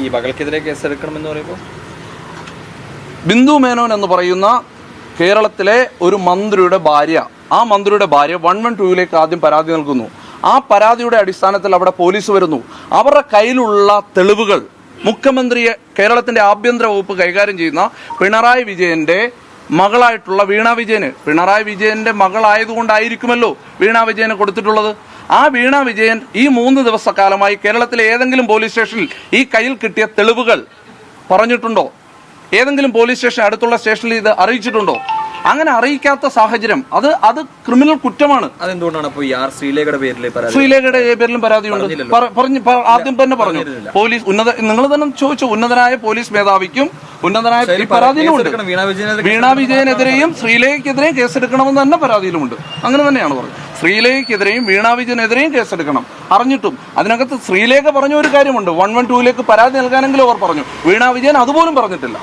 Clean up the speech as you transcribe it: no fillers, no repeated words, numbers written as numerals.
ഈ മകൾക്കെതിരെ കേസെടുക്കണമെന്ന് പറയുമ്പോൾ ബിന്ദു മേനോൻ എന്ന് പറയുന്ന കേരളത്തിലെ ഒരു മന്ത്രിയുടെ ഭാര്യ, ആ മന്ത്രിയുടെ ഭാര്യ 112ലേക്ക് ആദ്യം പരാതി നൽകുന്നു. ആ പരാതിയുടെ അടിസ്ഥാനത്തിൽ അവിടെ പോലീസ് വരുന്നു. അവരുടെ കയ്യിലുള്ള തെളിവുകൾ മുഖ്യമന്ത്രിയെ, കേരളത്തിന്റെ ആഭ്യന്തര വകുപ്പ് കൈകാര്യം ചെയ്യുന്ന പിണറായി വിജയന്റെ മകളായിട്ടുള്ള വീണ വിജയന്, പിണറായി വിജയന്റെ മകളായതുകൊണ്ടായിരിക്കുമല്ലോ വീണ വിജയന് കൊടുത്തിട്ടുള്ളത്. ആ വീണ വിജയൻ ഈ 3 ദിവസക്കാലമായി കേരളത്തിലെ ഏതെങ്കിലും പോലീസ് സ്റ്റേഷനിൽ ഈ കയ്യിൽ കിട്ടിയ തെളിവുകൾ പറഞ്ഞിട്ടുണ്ടോ? ഏതെങ്കിലും പോലീസ് സ്റ്റേഷൻ, അടുത്തുള്ള സ്റ്റേഷനിൽ ഇത് അറിയിച്ചിട്ടുണ്ടോ? അങ്ങനെ അറിയിക്കാത്ത സാഹചര്യം അത് ക്രിമിനൽ കുറ്റമാണ്. അതെന്തുകൊണ്ടാണ് അപ്പോൾ ശ്രീലേഖയുടെ പേരിലും പരാതിയുണ്ട്. ആദ്യം തന്നെ പറഞ്ഞു പോലീസ് നിങ്ങൾ തന്നെ ചോദിച്ചു, ഉന്നതനായ പോലീസ് മേധാവിക്കും ഉന്നതനായ പരാതിയിലുമുണ്ട്. വീണ വിജയനെതിരെയും ശ്രീലേഖയ്ക്കെതിരെയും കേസെടുക്കണമെന്ന് തന്നെ പരാതിയിലുമുണ്ട്. അങ്ങനെ തന്നെയാണ് പറഞ്ഞത്. ശ്രീലേഖയ്ക്കെതിരെയും വീണ വിജയനെതിരെയും കേസെടുക്കണം. അറിഞ്ഞിട്ടും അതിനകത്ത് ശ്രീലേഖ പറഞ്ഞ ഒരു കാര്യമുണ്ട്, 112ലേക്ക് പരാതി നൽകാനെങ്കിലും അവർ പറഞ്ഞു. വീണ വിജയൻ അതുപോലും പറഞ്ഞിട്ടില്ല.